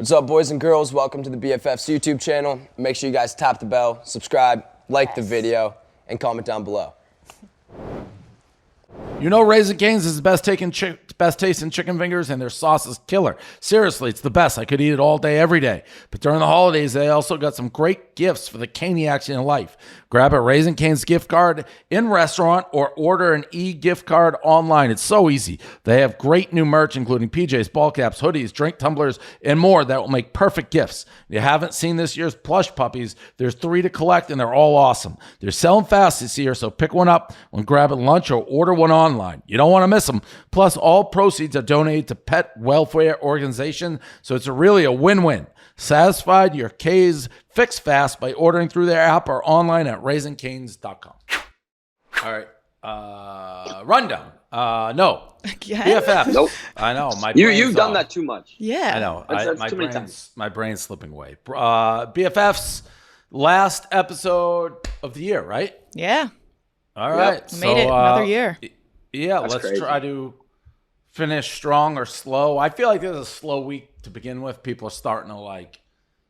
What's up, boys and girls? Welcome to the BFFs YouTube channel. Make sure you guys tap the bell, subscribe, like the video, and comment down below. You know Raising Cane's is the best tasting chicken fingers, and their sauce is killer. Seriously, it's the best. I could eat it all day, every day. But during the holidays, they also got some great gifts for the Caniacs in life. Grab a Raising Cane's gift card in restaurant or order an e-gift card online. It's so easy. They have great new merch, including PJs, ball caps, hoodies, drink tumblers, and more that will make perfect gifts. If you haven't seen this year's plush puppies, there's 3 to collect, and they're all awesome. They're selling fast this year, so pick one up when grabbing lunch or order one online. You don't want to miss them. Plus, all proceeds are donated to pet welfare organization, so it's really a win-win. Satisfied your K's fix fast by ordering through their app or online at raisingcanes.com. All right. Rundown. No. Again? BFF. Nope. I know. You've done that too much. Yeah. I know. That's too many times. My brain's slipping away. BFF's last episode of the year, right? Yeah. All right. Yep. Made it another year. Yeah, That's let's crazy. try to finish strong or slow. I feel like this is a slow week to begin with. People are starting to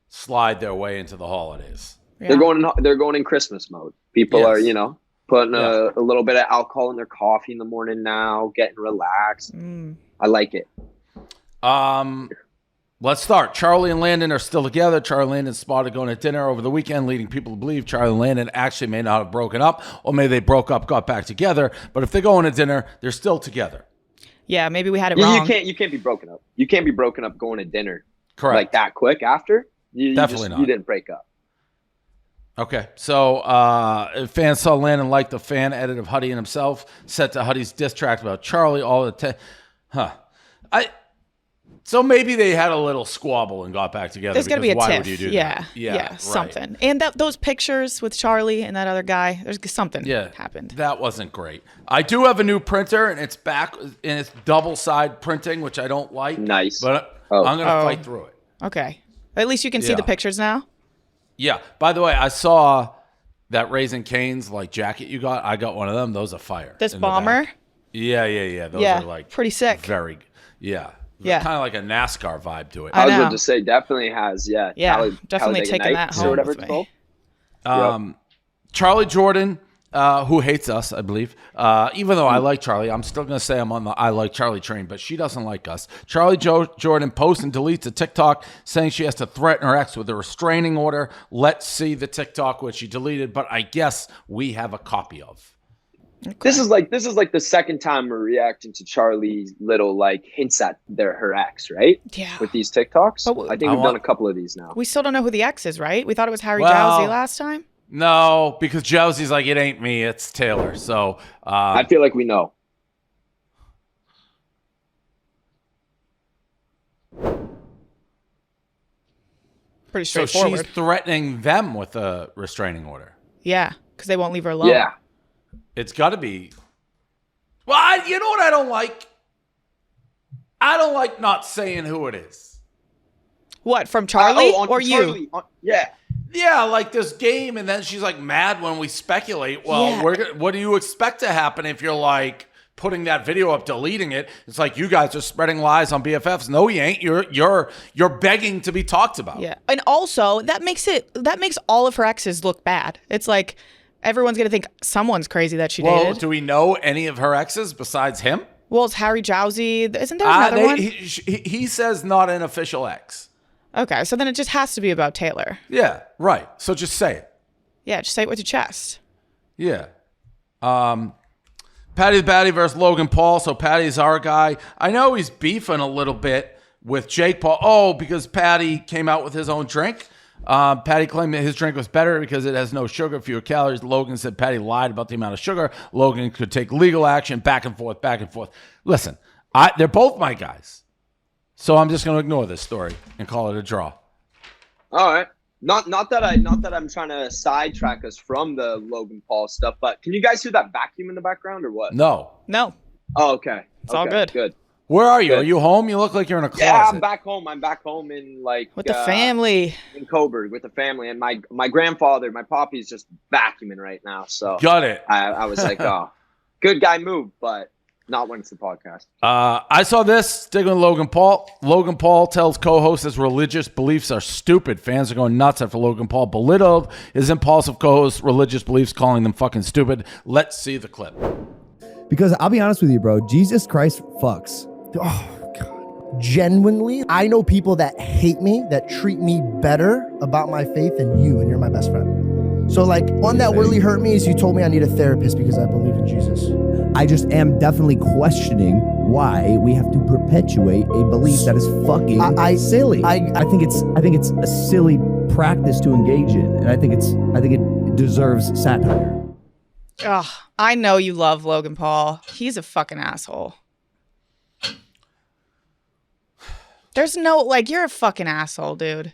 slide their way into the holidays. Yeah. They're going in Christmas mode. People Yes. are, putting a little bit of alcohol in their coffee in the morning now, getting relaxed. I like it. Let's start. Charli and Landon are still together. Charli and Landon spotted going to dinner over the weekend, leading people to believe Charli and Landon actually may not have broken up, or maybe they broke up, got back together. But if they're going to dinner, they're still together. Yeah, maybe we had it wrong. You can't be broken up. You can't be broken up going to dinner. Correct. Like that quick after. Definitely not. You didn't break up. Okay, so fans saw Landon like the fan edit of Huddy and himself, set to Huddy's diss track about Charli all the time. So maybe they had a little squabble and got back together. There's going to be a why tiff. would you do Yeah, that? Yeah, right. something. And those pictures with Charli and that other guy, there's something happened. That wasn't great. I do have a new printer, and it's back, and it's double-side printing, which I don't like. Nice. But I'm going to fight through it. Okay. At least you can see the pictures now. Yeah. By the way, I saw that Raising Cane's jacket you got. I got one of them. Those are fire. This bomber? Yeah. Those are pretty sick. Very, yeah. Yeah. Kind of like a NASCAR vibe to it. I I was know. about to say, definitely has, yeah. Definitely taking that home or whatever with it's me. called. Charly Jordan, who hates us, I believe. Even though I like Charli, I'm still going to say I'm on the I like Charli train, but she doesn't like us. Jordan posts and deletes a TikTok saying she has to threaten her ex with a restraining order. Let's see the TikTok, which she deleted, but I guess we have a copy of. Okay. This is like the second time we're reacting to Charlie's little hints at her ex, right? Yeah. With these TikToks. But I think we've done a couple of these now. We still don't know who the ex is, right? We thought it was Harry Well- Jowsey last time. No, because Josie's like, it ain't me, it's Taylor. So I feel like we know. Pretty so straightforward. she's threatening them with a restraining order. Yeah, because they won't leave her alone. Yeah. It's got to be. Well, you know what I don't like? I don't like not saying who it is. What, from Charli or Charli. you? Yeah. Yeah, like this game, and then she's mad when we speculate. Well, Yeah. what do you expect to happen if you're putting that video up, deleting it? It's like you guys are spreading lies on BFFs. No, you ain't. You're begging to be talked about. Yeah, and also that makes all of her exes look bad. It's like everyone's gonna think someone's crazy that she Well, dated. do we know any of her exes besides him? Well, it's Harry Jowsey. Isn't there another one? He says not an official ex. Okay, so then it just has to be about Taylor. Yeah, right. So just say it. Yeah, just say it with your chest. Yeah. Paddy the Baddy versus Logan Paul. So Paddy's our guy. I know he's beefing a little bit with Jake Paul. Oh, because Paddy came out with his own drink. Paddy claimed that his drink was better because it has no sugar, fewer calories. Logan said Paddy lied about the amount of sugar. Logan could take legal action, back and forth, back and forth. Listen, they're both my guys. So I'm just going to ignore this story and call it a draw. All right. Not that I'm trying to sidetrack us from the Logan Paul stuff, but can you guys hear that vacuum in the background or what? No. Oh, okay. It's all good. Good. Where are you? Good. Are you home? You look like you're in a closet. Yeah, I'm back home. I'm back home in With the family. in Coburg with the family, and my grandfather, my poppy's just vacuuming right now. So Got it. I was like, oh, good guy move, but not when it's the podcast. I saw this, sticking with Logan Paul. Logan Paul tells co-host his religious beliefs are stupid. Fans are going nuts after Logan Paul belittled his impulsive co-host's religious beliefs, calling them fucking stupid. Let's see the clip. Because I'll be honest with you, bro, Jesus Christ fucks. Oh, God. Genuinely, I know people that hate me, that treat me better about my faith than you, and you're my best friend. So, like, one that really hurt me is you told me I need a therapist because I believe in Jesus. I just am definitely questioning why we have to perpetuate a belief that is fucking silly. I think it's a silly practice to engage in, and I think it deserves satire. Ugh, I know you love Logan Paul. He's a fucking asshole. There's no, like, you're a fucking asshole, dude.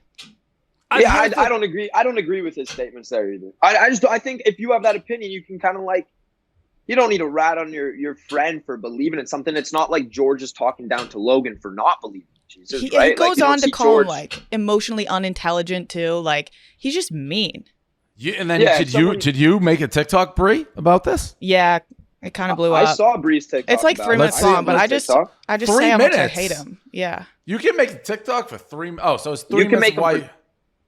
I don't agree. I don't agree with his statements there either. I think if you have that opinion, you can kind of like, you don't need to rat on your friend for believing in something. It's not like George is talking down to Logan for not believing in Jesus, right? He goes like, on to call him like emotionally unintelligent too. Like, he's just mean. Did you make a TikTok, Brie, about this? Yeah, it kind of blew up. I saw Bree's TikTok. It's like 3 minutes long, but I just say how much I hate him. Yeah. You can make a TikTok for 3 minutes. Oh, so it's 3 minutes of why...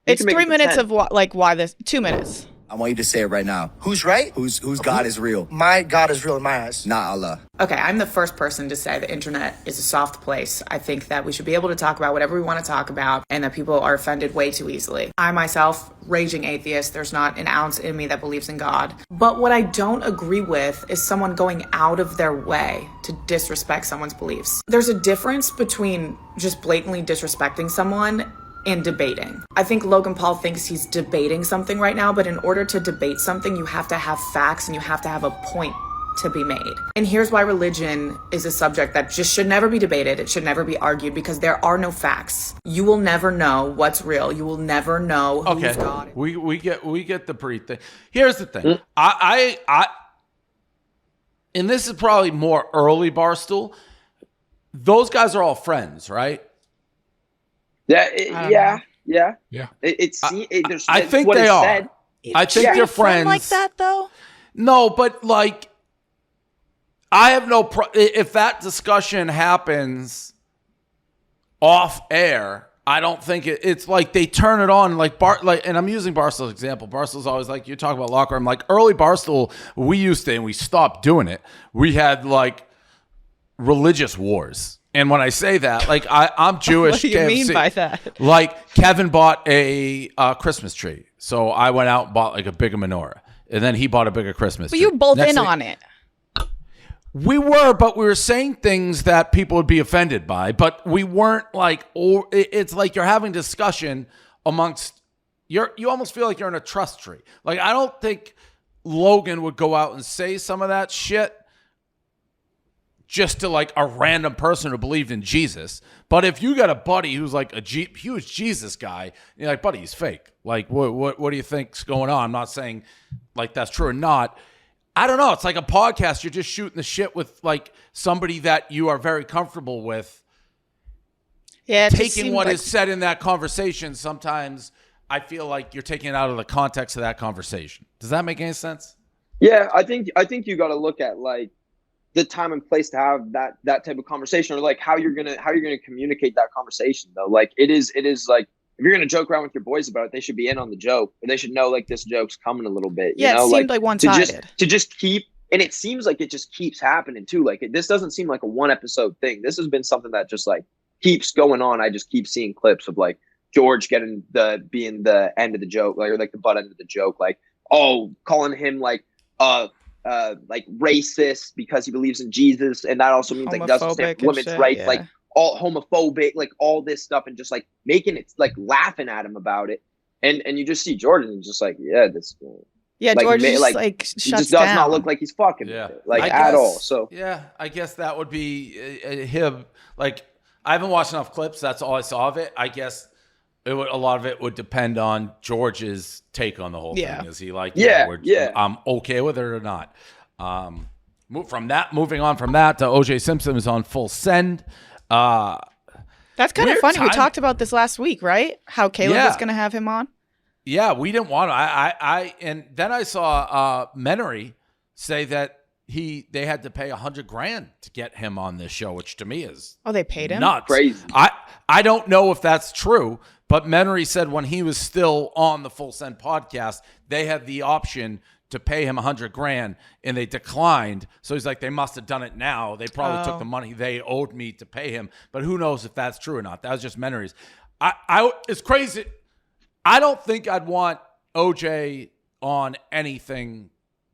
It's 3 minutes of why this. 2 minutes. I want you to say it right now. Who's right? Whose God is real? My God is real in my eyes. Not Allah. Okay, I'm the first person to say the internet is a soft place. I think that we should be able to talk about whatever we want to talk about and that people are offended way too easily. I myself, raging atheist, there's not an ounce in me that believes in God. But what I don't agree with is someone going out of their way to disrespect someone's beliefs. There's a difference between just blatantly disrespecting someone and debating. I think Logan Paul thinks he's debating something right now, but in order to debate something, you have to have facts and you have to have a point to be made. And here's why religion is a subject that just should never be debated. It should never be argued because there are no facts. You will never know what's real. You will never know who's God. We get the Brie thing. Here's the thing. I and this is probably more early Barstool. Those guys are all friends, right? Yeah. I think they are. Said. I think they're friends. Like that though? No, but like, I have no if that discussion happens off air. I don't think it's like they turn it on like and I'm using Barstool's example. Barstool's always like, you talk about locker room. Like early Barstool, we used to, and we stopped doing it. We had like religious wars. And when I say that, like I'm Jewish. What do you mean by that? Like Kevin bought a Christmas tree, so I went out and bought like a bigger menorah, and then he bought a bigger Christmas tree. But you were both in on it. We were, but we were saying things that people would be offended by. But we weren't like, or it's like you're having discussion amongst. You almost feel like you're in a trust tree. Like I don't think Logan would go out and say some of that shit just to like a random person who believed in Jesus. But if you got a buddy who's like a huge Jesus guy, you're like, buddy, he's fake. Like, what do you think's going on? I'm not saying like that's true or not. I don't know. It's like a podcast. You're just shooting the shit with like somebody that you are very comfortable with. Yeah, taking what is said in that conversation. Sometimes I feel like you're taking it out of the context of that conversation. Does that make any sense? Yeah, I think you got to look at like the time and place to have that type of conversation, or like how you're gonna communicate that conversation though. Like it is like if you're gonna joke around with your boys about it, they should be in on the joke, or they should know like this joke's coming a little bit. Yeah, you know? It seemed like one-sided. To just keep, and it seems like it just keeps happening too. Like this doesn't seem like a one episode thing. This has been something that just like keeps going on. I just keep seeing clips of like George being the end of the joke, like, or like the butt end of the joke, like calling him like racist because he believes in Jesus, and that also means like doesn't stand for women's rights, like all homophobic, like all this stuff, and just like making it like laughing at him about it, and you just see Jordan and just like George just like he just does not look like he's fucking with it, like at all. So yeah, I guess that would be him. Like I haven't watched enough clips. That's all I saw of it. I guess a lot of it would depend on George's take on the whole thing. Is he like, I'm okay with it or not? Moving on from that to OJ Simpson is on full send. That's kind of funny. We talked about this last week, right? How Caleb was going to have him on. Yeah, we didn't want to. And then I saw Menery say that they had to pay $100,000 to get him on this show, which to me is they paid him? nuts. Crazy. I don't know if that's true, but Menery said when he was still on the Full Send podcast, they had the option to pay him $100,000 and they declined. So he's like, they must have done it now. They probably took the money they owed me to pay him, but who knows if that's true or not. That was just Menery's. It's crazy. I don't think I'd want OJ on anything,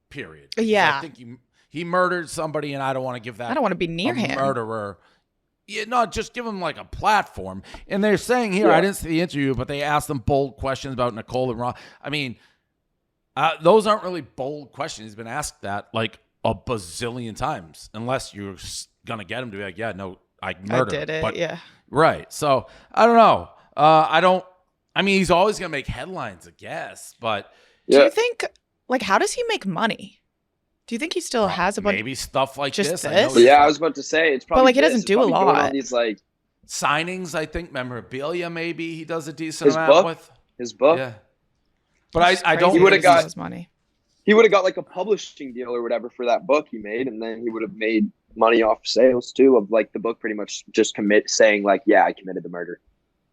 period. Yeah. I think he murdered somebody, and I don't want to give that. I don't want to be near him. Murderer. Yeah, no, just give him like a platform. And they're saying here, Yeah. I didn't see the interview, but they asked them bold questions about Nicole and Ron. I mean, those aren't really bold questions. He's been asked that like a bazillion times, unless you're gonna get him to be like, yeah, no, I murdered. I did it. But, yeah. Right. So I don't know. I mean, he's always gonna make headlines, I guess. But Do you think, like, how does he make money? Do you think he still has a bunch? maybe stuff like Just this. I this? know Yeah, I was about to say it's probably. like, he this. doesn't It's do a probably going lot. on these like signings, I think, memorabilia. Maybe he does a decent his amount book. with. His book. Yeah. But I don't. Crazy He would've that got- his money. He would have got like a publishing deal or whatever for that book he made, and then he would have made money off sales too of like the book pretty much just saying like, yeah, I committed the murder.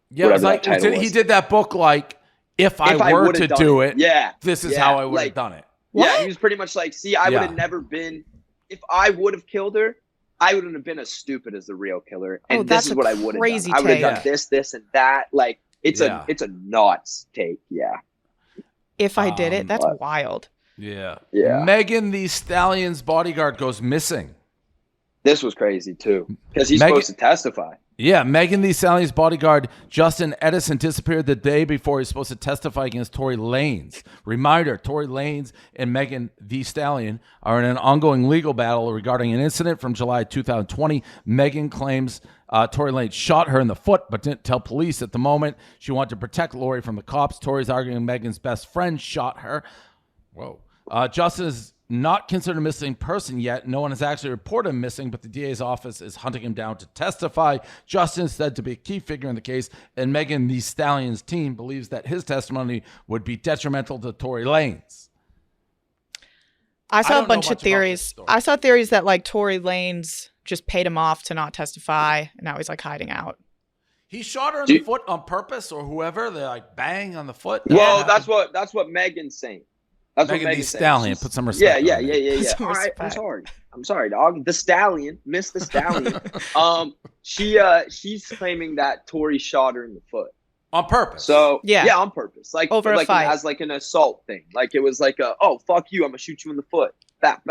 Yeah, it was whatever like that title he was. did that book like, if I were would've to done do it, yeah, this is yeah, how I would have like- done it. Yeah, What? he was pretty much like, see, I would have never been, if I would have killed her, I wouldn't have been as stupid as the real killer. And this that's is a what I would have crazy done. I would have take. done this, and that. Like, it's Yeah. a nuts take. Yeah. If I did it, that's but- wild. Yeah. Yeah. Megan Thee Stallion's bodyguard goes missing. This was crazy too. Because he's Megan- supposed to testify. Yeah, Megan Thee Stallion's bodyguard, Justin Edison, disappeared the day before he's supposed to testify against Tory Lanez. Reminder, Tory Lanez and Megan Thee Stallion are in an ongoing legal battle regarding an incident from July 2020. Megan claims Tory Lanez shot her in the foot, but didn't tell police at the moment. She wanted to protect Lori from the cops. Tory's arguing Megan's best friend shot her. Whoa. Justin is not considered a missing person yet. No one has actually reported him missing, but the DA's office is hunting him down to testify. Justin is said to be a key figure in the case, and Megan Thee Stallion's team believes that his testimony would be detrimental to Tory Lanez. I saw don't a know bunch of much about this theories. story. I saw theories that like Tory Lanez just paid him off to not testify, and now he's like hiding out. He shot her in Do the you- foot on purpose, or whoever. They're like bang on the foot. Well, Yeah. that's what Megan's saying. That's Megan what Thee Megan's saying. Stallion. She's- Put some respect. Yeah, on yeah, it. yeah, yeah, Put yeah. some All right, I'm respect. sorry. I'm sorry, dog. The Stallion, Miss the Stallion. She's claiming that Tory shot her in the foot. On purpose. So Yeah. on purpose, like Over a like fight. as like an assault thing. Like it was like oh fuck you, I'm gonna shoot you in the foot. Bat.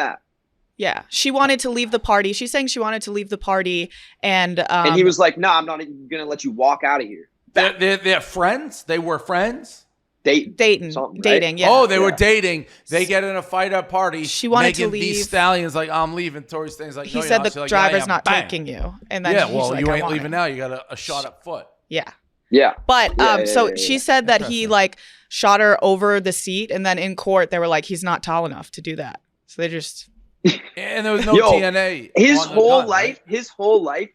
Yeah, she wanted to leave the party. She's saying she wanted to leave the party, and And he was like, "Nah, I'm not even gonna let you walk out of here." they're friends. They were friends. dating, something, right? dating. Yeah. Oh, they were Yeah. dating. They get in a fight at a party. She wanted to Megan Thee leave. Stallion's like, I'm leaving. Tory Lanez like, he no, you're said not. the She's like, yeah, I driver's am. not Bang. taking you, and then Yeah, he's well, like, you I ain't want leaving it. now. You got a shot at foot. Yeah. Yeah. But Yeah, so yeah, she yeah. said that he Interesting. like shot her over the seat, and then in court they were like, he's not tall enough to do that. So they just And there was no Yo, DNA. His on the whole gun, life, right?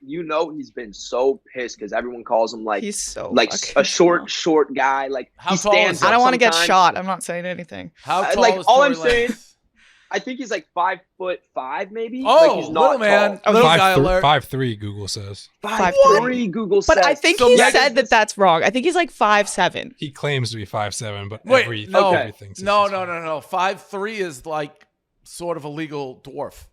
he's been so pissed because everyone calls him like he's so like fucking a short guy. Like How he tall stands is he? I don't want to get sometimes. shot. I'm not saying anything. How tall like, is all Tory I'm saying- Lanez? I think he's like 5'5" maybe. Oh, like he's not little man. tall. Little guy alert. 5'3", Google says. 5'3" Google says. But I think So he Megan- said that that's wrong. I think he's like 5'7". He claims to be 5'7", but Wait, everything no. everything says No. he's 5'3" is like sort of a legal dwarf.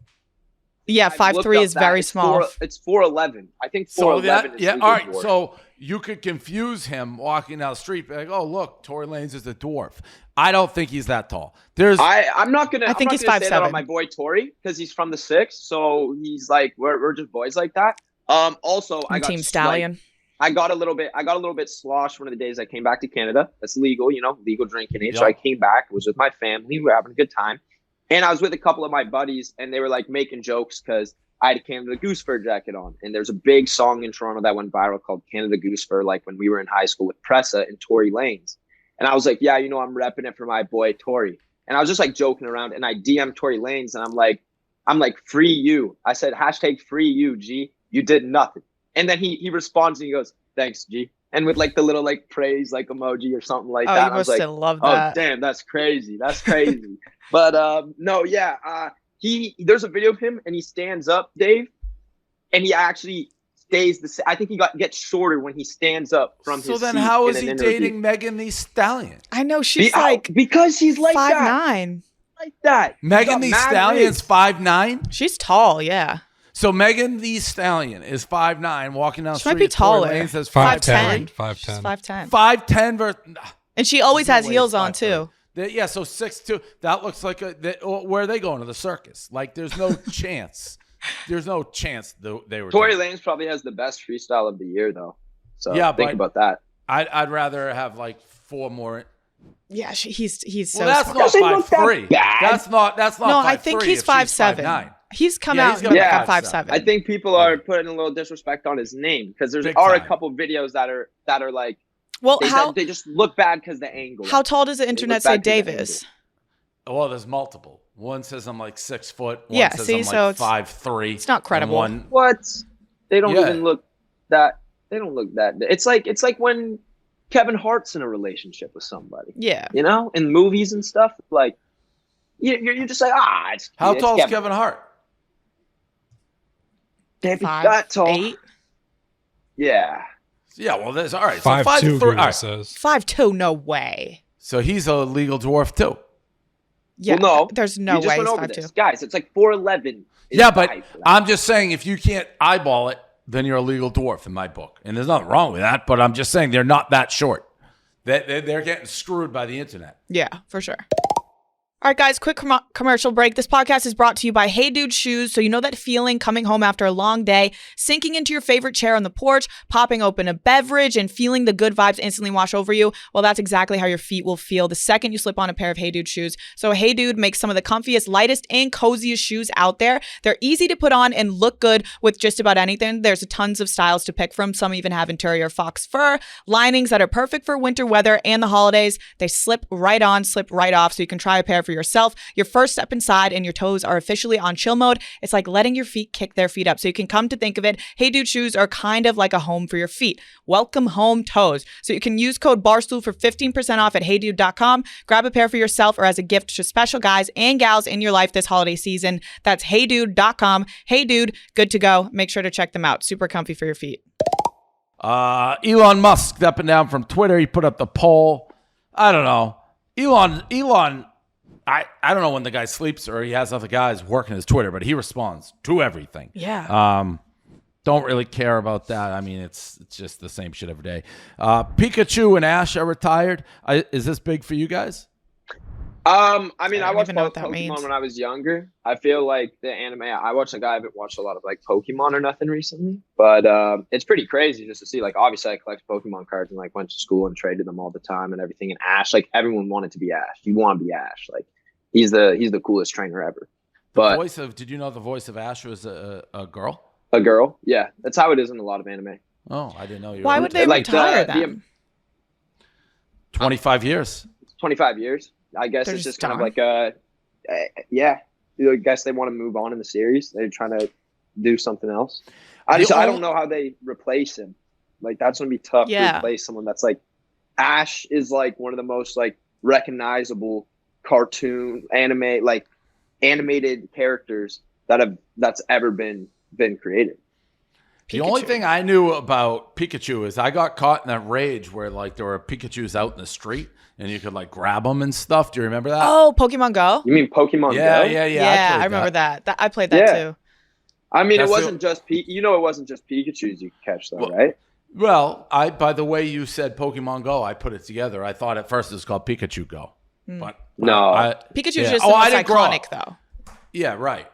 Yeah, I looked 5'3" up is that. very It's small. It's 4'11". I think 4'11". So that, is yeah, legal all right. dwarf. So you could confuse him walking down the street, be like, "Oh, look, Tory Lanez is a dwarf." I don't think he's that tall. There's I'm not gonna. I think I'm he's not gonna say that 5'7". on my boy Tory because he's from the 6, so he's like we're just boys like that. Also, I I'm got Team Stallion. I got a little bit sloshed one of the days I came back to Canada. That's legal, legal drinking age. So Yep. I came back, was with my family, we were having a good time. And I was with a couple of my buddies and they were like making jokes because I had a Canada Goose fur jacket on. And there's a big song in Toronto that went viral called Canada Goose Fur, like when we were in high school with Pressa and Tory Lanez. And I was like, yeah, I'm repping it for my boy Tory. And I was just like joking around and I DM'd Tory Lanez and I'm like, free you. I said, #free you, G. You did nothing. And then he responds and he goes, thanks, G. And with like the little like praise like emoji or something like Oh, that. you And I was must like, have loved oh that. damn, that's crazy. That's crazy. But no, yeah. there's a video of him and he stands up, Dave, and he actually stays the same. I think he gets shorter when he stands up from his seat. So then how is in he an interview. dating Megan Thee Stallion? I know she's like because he's like 5'9". like that. Megan Thee Stallion's 5'9"? She's tall, yeah. So Megan Thee Stallion is 5'9", walking down the She street. might be taller. Tory Lanez says 5'10". 5'10". She's 5'10". 5'10" versus... And she always has No way heels it's on 5'10". too. Yeah, so 6'2". That looks like where are they going? To the circus? Like, there's no chance. There's no chance they were. Tory Lanez probably has the best freestyle of the year, though. So Yeah, think about that. I'd rather have like 4 more. Yeah, he's so. Well, that's smart. not Doesn't look that 5'3". bad. That's not. No, 5'3" I think he's if she's 5'7". 5'9". He's come Yeah, out he's gonna like be a 5'7". 5'7". I think people are putting a little disrespect on his name because there Big are a time. couple videos that are like Well, they just look bad because the angle. how tall does the internet say back to the Dave angle. is? Well, there's multiple. One says I'm like 6 foot. One Yeah, says see, I'm so like it's- 5'3". it's not credible. One, What? They don't Yeah. even look that. They don't look that. It's like when Kevin Hart's in a relationship with somebody. Yeah. You know, in movies and stuff. Like you're just like it's how it's tall is Kevin Hart? Can't be 5'8". that tall. Yeah. Yeah, well, there's all right. 5'2", So 5'3". All Google right. says. 5'2", no way. So he's a legal dwarf too. Yeah, Well, no, there's no we just way went he's over 5'2". this. Guys, it's like 4'11". Yeah, but I'm just saying if you can't eyeball it, then you're a legal dwarf in my book. And there's nothing wrong with that, but I'm just saying they're not that short. They're getting screwed by the internet. Yeah, for sure. All right, guys, quick commercial break. This podcast is brought to you by Hey Dude Shoes. So you know that feeling coming home after a long day, sinking into your favorite chair on the porch, popping open a beverage, and feeling the good vibes instantly wash over you? Well, that's exactly how your feet will feel the second you slip on a pair of Hey Dude shoes. So Hey Dude makes some of the comfiest, lightest, and coziest shoes out there. They're easy to put on and look good with just about anything. There's tons of styles to pick from. Some even have interior fox fur, linings that are perfect for winter weather and the holidays. They slip right on, slip right off, so you can try a pair for yourself. Your first step inside and your toes are officially on chill mode. It's like letting your feet kick their feet up. So you can come to think of it, Hey Dude shoes are kind of like a home for your feet. Welcome home toes. So you can use code BARSTOOL for 15% off at heydude.com. Grab a pair for yourself or as a gift to special guys and gals in your life this holiday season. That's heydude.com. Hey Dude, good to go. Make sure to check them out. Super comfy for your feet. Elon Musk stepping down from Twitter. He put up the poll. I don't know. Elon, I don't know when the guy sleeps or he has other guys working his Twitter, but he responds to everything. Yeah. Don't really care about that. I mean, it's just the same shit every day. Pikachu and Ash are retired. Is this big for you guys? I mean, I don't watched even know what that Pokemon means. when I was younger. I feel like the anime I watched, like I haven't watched a lot of like Pokemon or nothing recently, but it's pretty crazy just to see. Like, obviously, I collect Pokemon cards and like went to school and traded them all the time and everything. And Ash, like everyone wanted to be Ash. You want to be Ash. Like he's the coolest trainer ever. But Did you know the voice of Ash was a girl? a girl, yeah, that's how it is in a lot of anime. Oh, I didn't know you. Why were would they like retire the- them? 25 years. 25 years. I guess They're it's just just kind of done. like yeah. I guess they want to move on in the series. They're trying to do something else. I don't know how they replace him. Like that's gonna be tough Yeah. to replace someone that's like Ash is like one of the most like recognizable cartoon anime like animated characters that's ever been created. The only thing I knew about Pikachu is I got caught in that rage where like there were Pikachus out in the street and you could like grab them and stuff. Do you remember that? Oh, Pokemon Go? You mean Pokemon yeah, Go? yeah, yeah. Yeah, played I remember that. I played that Yeah. too. I mean, That's it wasn't just it wasn't just Pikachu's you could catch though, right? Well, by the way you said Pokemon Go, I put it together. I thought at first it was called Pikachu Go. But No. Pikachu's yeah. just Oh, the I most didn't grow up. iconic, though. Yeah, right.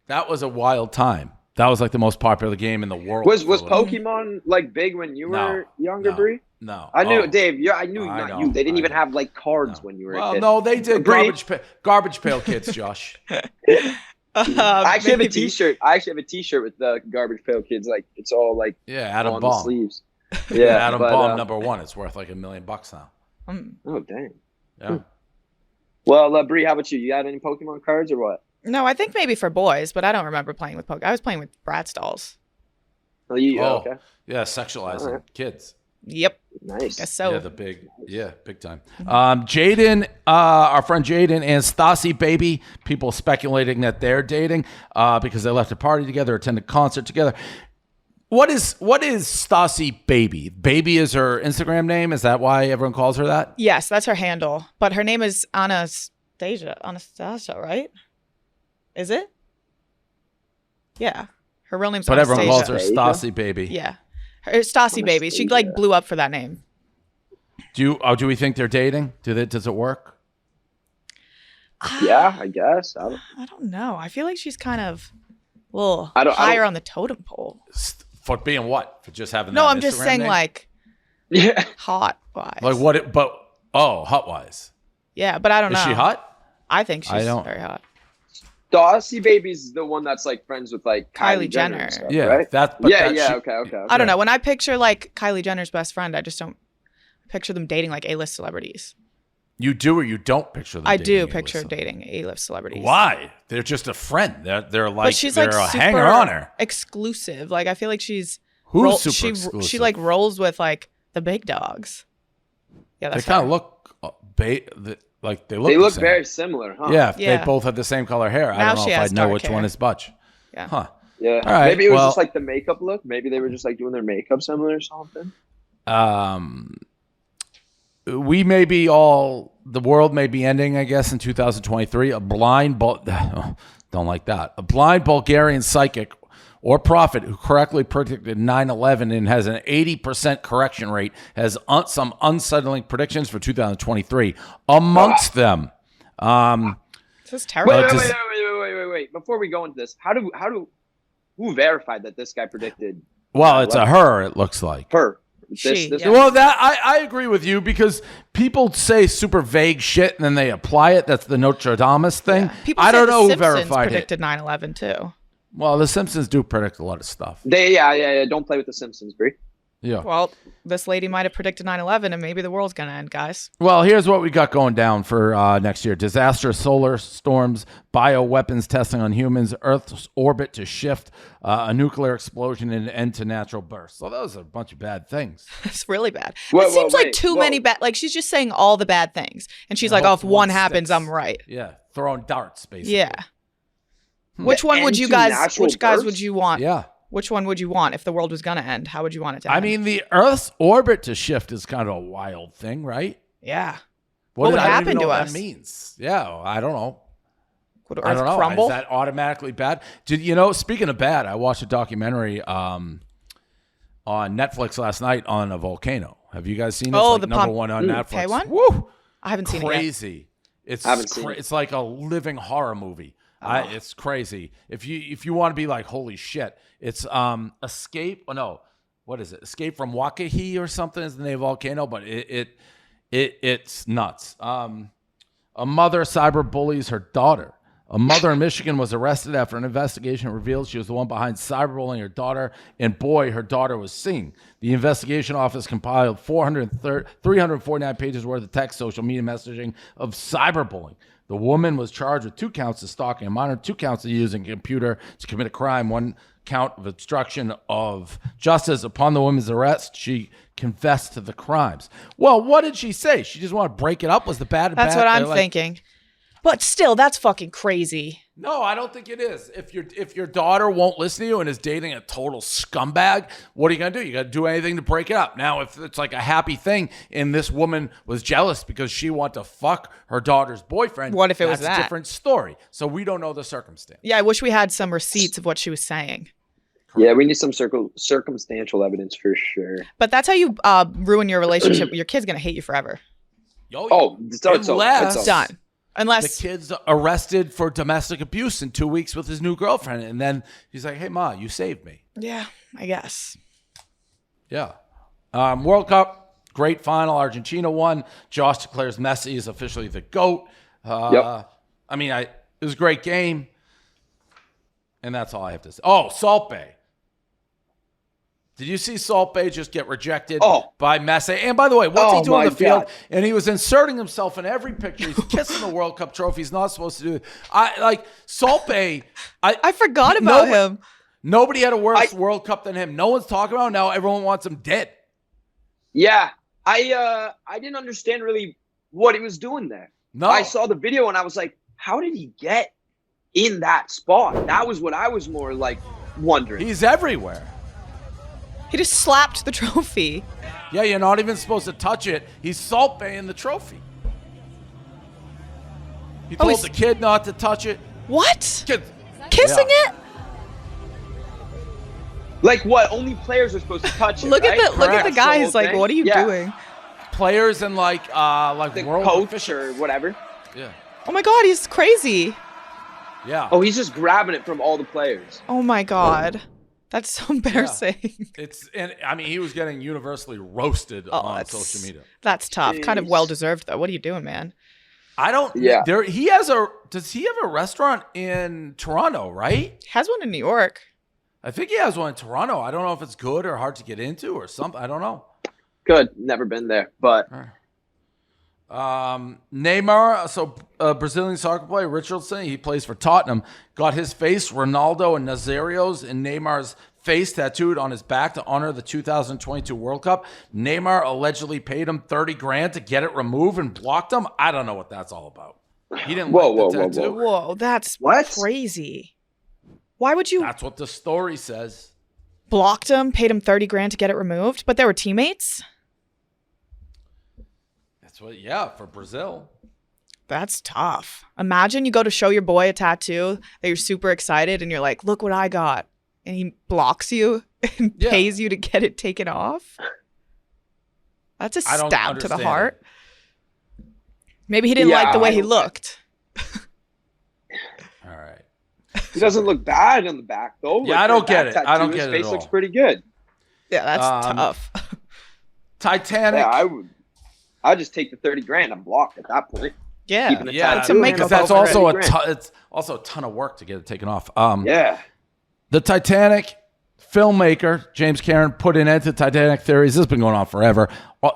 That was a wild time. That was like the most popular game in the world. Was for a little- Pokemon like big when you were younger, no, Bree? No. I knew Oh. Dave. Yeah, I knew I not know, you. They didn't I even know. have like cards when you were a Well, kid. no, they did Bree? garbage pail kids, Josh. I actually have a Maybe. T-shirt. I actually have a T-shirt with the Garbage Pail Kids. Like it's all like Yeah, Adam on the Bomb. sleeves. Yeah, Adam but, Bomb #1. It's worth like $1 million now. Oh dang. Yeah. Well, Bree, how about you? You got any Pokemon cards or what? No, I think maybe for boys, but I don't remember playing with Pokemon. I was playing with Bratz dolls. Oh, you Oh, okay? yeah, sexualizing All right. kids. Yep. Nice. Guess so. Yeah, the big. Yeah, big time. Jaden, our friend Jaden and Stassie Baby, people speculating that they're dating because they left a party together, attended a concert together. What is Stassie Baby? Baby is her Instagram name. Is that why everyone calls her that? Yes, that's her handle. But her name is Anastasia, right? Is it? Yeah. Her real name's But Anastasia. everyone calls her Stassie Baby. Yeah. Her Stassie Baby. She like blew up for that name. Do we think they're dating? Does it work? Yeah, I guess. I don't know. I feel like she's kind of a little I don't- higher on the totem pole. For being what? For just having No, that I'm just Instagram saying name? like Yeah. hot wise. Like what? Hot wise. Yeah, but I don't know. Is she hot? I think she's I don't- very hot. Stassie Baby's the one that's like friends with like Kylie Kylie Jenner. Jenner. And stuff, Yeah, right? that Okay. I don't know. When I picture like Kylie Jenner's best friend, I just don't picture them dating like A-list celebrities. You do or you don't picture them. I dating do A-list picture celebrities? dating A-list celebrities. Why? They're just a friend. They're like But she's they're like a super hanger on her. exclusive. Like I feel like she's Who's super she exclusive? like rolls with like the big dogs. Yeah, They that's kind her. of look like they look. They the look same. very similar, huh? Yeah, if Yeah. they both have the same color hair. I Now don't know she if has I'd know dark which hair. one is Butch. Yeah. Huh. Yeah. All right, Maybe it was well- just like the makeup look. Maybe they were just like doing their makeup similar or something. We may be the world may be ending, I guess, in 2023. A blind, don't like that. A blind Bulgarian psychic or prophet who correctly predicted 9/11 and has an 80% correction rate has some unsettling predictions for 2023. Amongst them, This is terrible. Wait. Before we go into this, who verified that this guy predicted well, it's a her. It looks like. her? She, This yeah. Well, that I agree with you because people say super vague shit and then they apply it. That's the Nostradamus thing. People I say don't the know who Simpsons verified predicted it. 9/11 too. Well, the Simpsons do predict a lot of stuff. Yeah. Don't play with the Simpsons, Brie. Yeah. Well, this lady might have predicted 9/11 and maybe the world's gonna end, guys. Well, here's what we got going down for next year. Disastrous solar storms, bioweapons testing on humans, Earth's orbit to shift, a nuclear explosion, and an end to natural births. So those are a bunch of bad things. It's really bad. Whoa, It seems like wait, too whoa. many bad. Like she's just saying all the bad things, and she's And like, "Oh, if hope one one happens, sticks. I'm right." Yeah, throwing darts, basically. Yeah. Which one would end you to guys? natural Which guys births? would you want? Yeah. Which one would you want if the world was gonna end? How would you want it to end? I mean, the Earth's orbit to shift is kind of a wild thing, right? yeah. What would I don't even happen know to what us? that means. Yeah, I don't know. Would I Earth don't know. crumble? Is that automatically bad? Speaking of bad, I watched a documentary on Netflix last night on a volcano. Have you guys seen it? Oh, It's the number Pom- one on Netflix. one? Woo! I haven't seen it yet. Crazy. It's Haven't seen it. it's like a living horror movie. It's crazy. If you want to be like, holy shit, it's Escape. Oh no, what is it? Escape from Wakahi or something is the name of the volcano, but it's nuts. A mother cyberbullies her daughter. A mother in Michigan was arrested after an investigation revealed she was the one behind cyberbullying her daughter, and boy, her daughter was seeing. The investigation office compiled 349 pages worth of text, social media messaging of cyberbullying. The woman was charged with 2 counts of stalking a minor, 2 counts of using a computer to commit a crime, 1 count of obstruction of justice. Upon the woman's arrest, she confessed to the crimes. Well, what did she say? She just wanted to break it up? Was the bad? That's what I'm thinking. But still, that's fucking crazy. No, I don't think it is. If your daughter won't listen to you and is dating a total scumbag, what are you gonna do? You gotta do anything to break it up. Now, if it's like a happy thing and this woman was jealous because she wanted to fuck her daughter's boyfriend, What if it was that's that? a different story. So we don't know the circumstance. Yeah, I wish we had some receipts of what she was saying. Yeah, we need some circumstantial evidence for sure. But that's how you ruin your relationship. Your kid's gonna hate you forever. Oh, so it's over. Unless- It's Done. over. Unless The kid's arrested for domestic abuse in 2 weeks with his new girlfriend, and then he's like, "Hey, Ma, you saved me." yeah, I guess. Yeah. World Cup, great final. Argentina won. Josh declares Messi is officially the GOAT. Yep. I mean, it was a great game. And that's all I have to say. Oh, Salt Bay. Did you see Salt Bay just get rejected by Messi? And by the way, what's he doing on the field? God. And he was inserting himself in every picture. He's kissing the World Cup trophy. He's not supposed to do it. Salt Bay. I forgot about him. Nobody had a worse World Cup than him. No one's talking about him. Now everyone wants him dead. Yeah, I didn't understand really what he was doing there. No. I saw the video and I was like, how did he get in that spot? That was what I was more like wondering. He's everywhere. He just slapped the trophy. Yeah, you're not even supposed to touch it. He's Salt Baying the trophy. He told the kid not to touch it. What? Kid, Kissing it? Like what? Only players are supposed to touch it. Look right? at the guy. That's the He's whole like, thing. what are you Yeah. doing? Players and like The world coach officials. or whatever. Yeah. Oh my God, he's crazy. Yeah. Oh, he's just grabbing it from all the players. Oh my God. That's so embarrassing. And I mean, he was getting universally roasted on that's- social media. That's tough. Kind of Jeez. well deserved though. What are you doing, man? I don't. Yeah. Does he have a restaurant in Toronto? Right. Has one in New York. I think he has one in Toronto. I don't know if it's good or hard to get into or something. I don't know. Good. Never been there, but Neymar, so Brazilian soccer player Richardson, he plays for Tottenham, got his face, Ronaldo and Nazario's, and Neymar's face tattooed on his back to honor the 2022 World Cup. Neymar allegedly paid him 30 grand to get it removed and blocked him. I don't know what that's all about. He didn't Whoa, like whoa, the whoa, tattoo. whoa. Whoa, that's What? crazy. Why would you That's what the story says. blocked him, paid him 30 grand to get it removed, but they were teammates? That's what, yeah, for Brazil. That's tough. Imagine you go to show your boy a tattoo that you're super excited and you're like, look what I got. And he blocks you and Yeah. pays you to get it taken off. That's a I don't stab to the understand heart. Maybe he didn't Yeah, like the way I he don't- looked. All right. he doesn't look bad on the back though. Yeah, I for a don't get back it. I don't tattoo, get it His face at looks all. pretty good. Yeah, that's Um, tough. Titanic. Yeah, I would. I'd just take the 30 grand and block at that point. Yeah. keeping it Yeah, It's a makeup because that's over also it. it's also a ton of work to get it taken off. Yeah. The Titanic filmmaker, James Cameron, put an end to Titanic theories. This has been going on forever.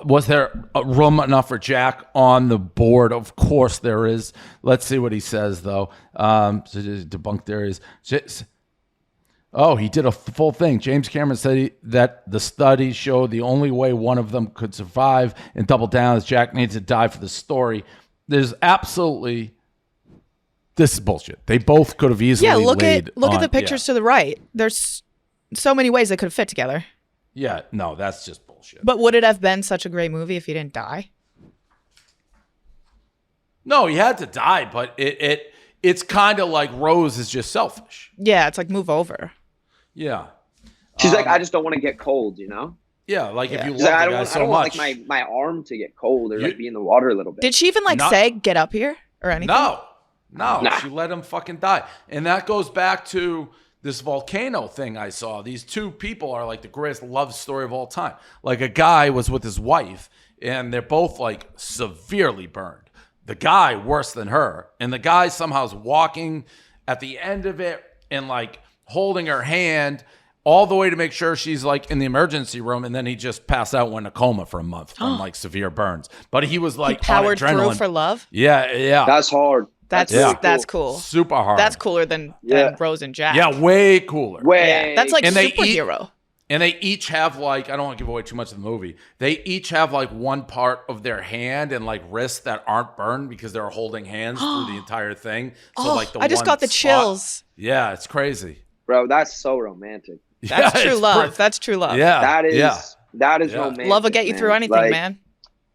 Was there a room enough for Jack on the board? Of course there is. Let's see what he says, though. So just debunk theories. Oh, he did a full thing. James Cameron said that the study showed the only way one of them could survive and double down is Jack needs to die for the story. There's absolutely... This is bullshit. They both could have easily Yeah, look laid at on- the pictures to the right. There's so many ways they could have fit together. Yeah, no, that's just bullshit. But would it have been such a great movie if he didn't die? No, he had to die, but it's kind of like Rose is just selfish. Yeah, it's like move over. Yeah. She's like, I just don't want to get cold, you know? Yeah, like if you love She's like, the I guy don't so want much. like my arm to get cold or You- like be in the water a little bit. Did she even like Not- say get up here or anything? No, Nah. she let him fucking die. And that goes back to this volcano thing I saw. These two people are like the greatest love story of all time. Like a guy was with his wife and they're both like severely burned. The guy worse than her. And the guy somehow is walking at the end of it and like holding her hand all the way to make sure she's like in the emergency room. And then he just passed out, went in a coma for a month from like severe burns. But he was like Powered on adrenaline. through for love. Yeah. That's hard. That's really that's cool. Super hard. That's cooler than Yeah. Rose and Jack. Yeah, way cooler. Way. Yeah, that's like And they eat- superhero. And they each have like, I don't want to give away too much of the movie. They each have like one part of their hand and like wrists that aren't burned because they're holding hands through the entire thing. So Oh, like the I just one got the spot- chills. Yeah, it's crazy. Bro, that's so romantic. That's Yeah, true it's love. pretty- That's true love. Yeah. That is Yeah. romantic. Love will get you through anything, Like, man.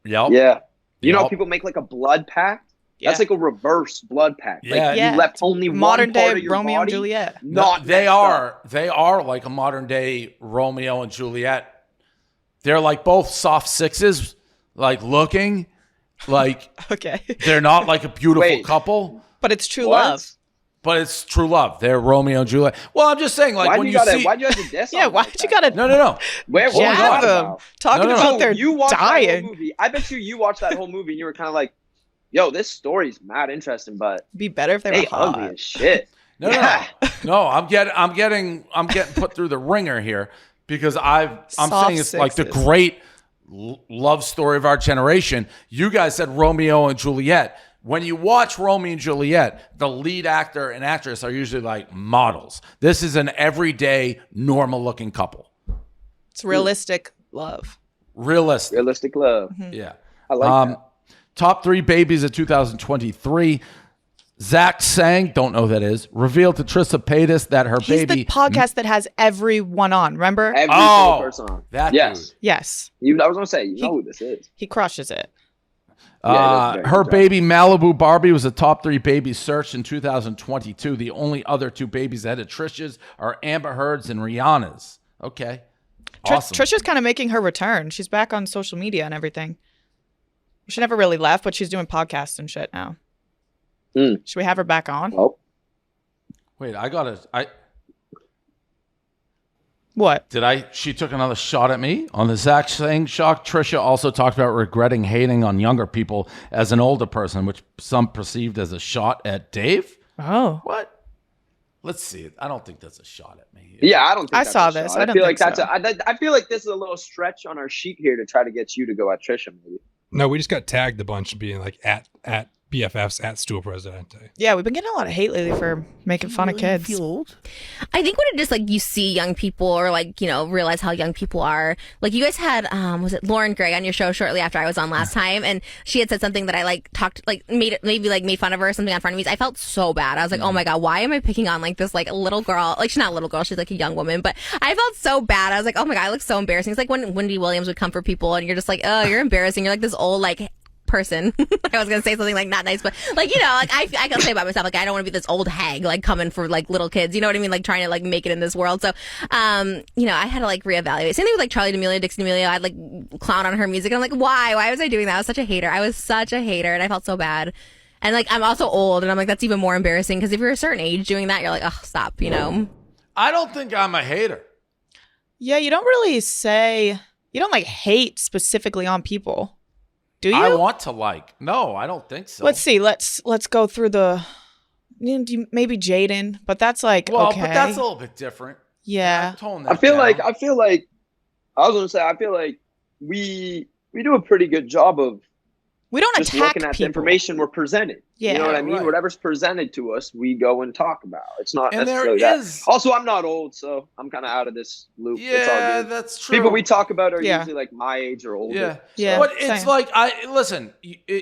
Yep. Yeah. You know, Yep. people make like a blood pact. Yeah. That's like a reverse blood pact. Yeah. Like Yeah. you left only Modern one part day of your Romeo and body Juliet. Not they messed up. are like a modern day Romeo and Juliet. They're like both soft sixes, like looking like Okay. they're not like a beautiful Wait. couple. But it's true What? love. But it's true love. They're Romeo and Juliet. Well, I'm just saying, like Why'd when you you gotta? see, Why'd you have to diss? Yeah, on why'd like you that? gotta no. Where what was jab that them? about? Talking No. about So their you watched that whole dying. movie. I bet you watched that whole movie and you were kind of like, "Yo, this story's mad interesting, but Be better if they they were hot. ugly as shit." No. I'm getting put through the ringer here because I'm Soft saying it's like the sixes. great love story of our generation. You guys said Romeo and Juliet. When you watch Romeo and Juliet, the lead actor and actress are usually like models. This is an everyday, normal-looking couple. It's realistic love. Realistic. Realistic love. Yeah. I like that. Top 3 babies of 2023. Zach Sang, don't know who that is, revealed to Trisha Paytas that her He's baby. the podcast that has everyone on, remember? Every single person on. That Yes. dude. Yes. I was gonna say, you know who this is. He crushes it. Yeah, he does a very Her good job. baby Malibu Barbie was a top 3 baby searched in 2022. The only other 2 babies ahead of Trisha's are Amber Heard's and Rihanna's. Okay. Awesome. Trisha's kind of making her return. She's back on social media and everything. She never really left, but she's doing podcasts and shit now. Should we have her back on? Oh, Wait, What? she took another shot at me on the Zach Sang shock. Trisha also talked about regretting hating on younger people as an older person, which some perceived as a shot at Dave. Oh. What? Let's see it. I don't think that's a shot at me. yeah, I don't think I that's saw a this. shot. I don't feel think like so. I feel like this is a little stretch on our sheet here to try to get you to go at Trisha, maybe. No, we just got tagged a bunch being like at BFFs at Stuhl Presidente. Yeah, we've been getting a lot of hate lately for making fun of kids. I think when it just like you see young people or like, you know, realize how young people are. Like you guys had was it Lauren Gray on your show shortly after I was on last time, and she had said something that I like made fun of her or something on front of me. I felt so bad. I was like, oh my God, why am I picking on like this like little girl? Like she's not a little girl, she's like a young woman, but I felt so bad. I was like, oh my God, I look so embarrassing. It's like when Wendy Williams would come for people and you're just like, oh, you're embarrassing. You're like this old like person. I was gonna say something like not nice, but like, you know, like I can say about myself, like I don't want to be this old hag like coming for like little kids, you know what I mean, like trying to like make it in this world. So you know, I had to like reevaluate. Same thing with like Charli D'Amelio, Dixie D'Amelio. I'd like clown on her music and I'm like, why was I doing that? I was such a hater and I felt so bad. And like I'm also old and I'm like, that's even more embarrassing because if you're a certain age doing that, you're like, oh, stop, you know. I don't think I'm a hater. Yeah, you don't like hate specifically on people. Do you? I want to like. No, I don't think so. Let's see. Let's go through the maybe Jaden, but that's like okay. But that's a little bit different. Yeah. I feel like I was gonna say I feel like we do a pretty good job of we don't just attack looking at the people. information we're presented. Yeah, you know what I mean? right. Whatever's presented to us, we go and talk about. It's not And necessarily there that. is- Also, I'm not old, so I'm kind of out of this loop. It's all Yeah, good. that's true. People we talk about are Yeah. usually like my age or older. Yeah, Yeah, But it's same. like listen,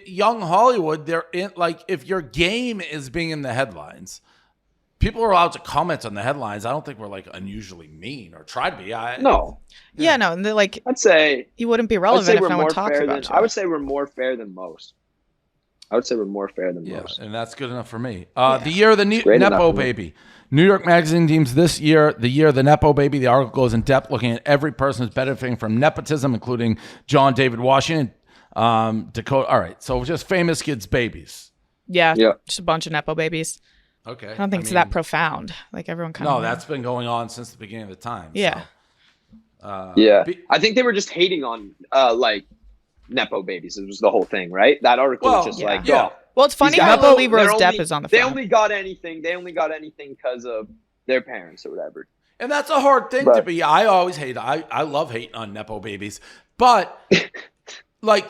young Hollywood. They're in like if your game is being in the headlines, people are allowed to comment on the headlines. I don't think we're like unusually mean or try to be. No, Yeah, no, and they're like I'd say you wouldn't be I'd relevant say if we're no one more talks fair about than. you. I would say we're more fair than most. I would say we're more fair than Yeah, most. and that's good enough for me. The year of the great enough Nepo for me. baby. New York Magazine deems this year the year of the Nepo baby. The article goes in depth looking at every person who's benefiting from nepotism, including John David Washington, Dakota. All right, so just famous kids' babies. Yeah, Yeah. just a bunch of nepo babies. Okay. I don't think it's that profound. Like everyone kind of No, that's been going on since the beginning of the time. Yeah. Yeah, be- I think they were just hating on like nepo babies. It was the whole thing, right? That article was just yeah. like, Yeah. oh, Well, it's funny these how guys- Lily they're Rose Depp only- is on the They front. only got anything because of their parents or whatever. And that's a hard thing to But- be. I always hate. I love hating on nepo babies, but like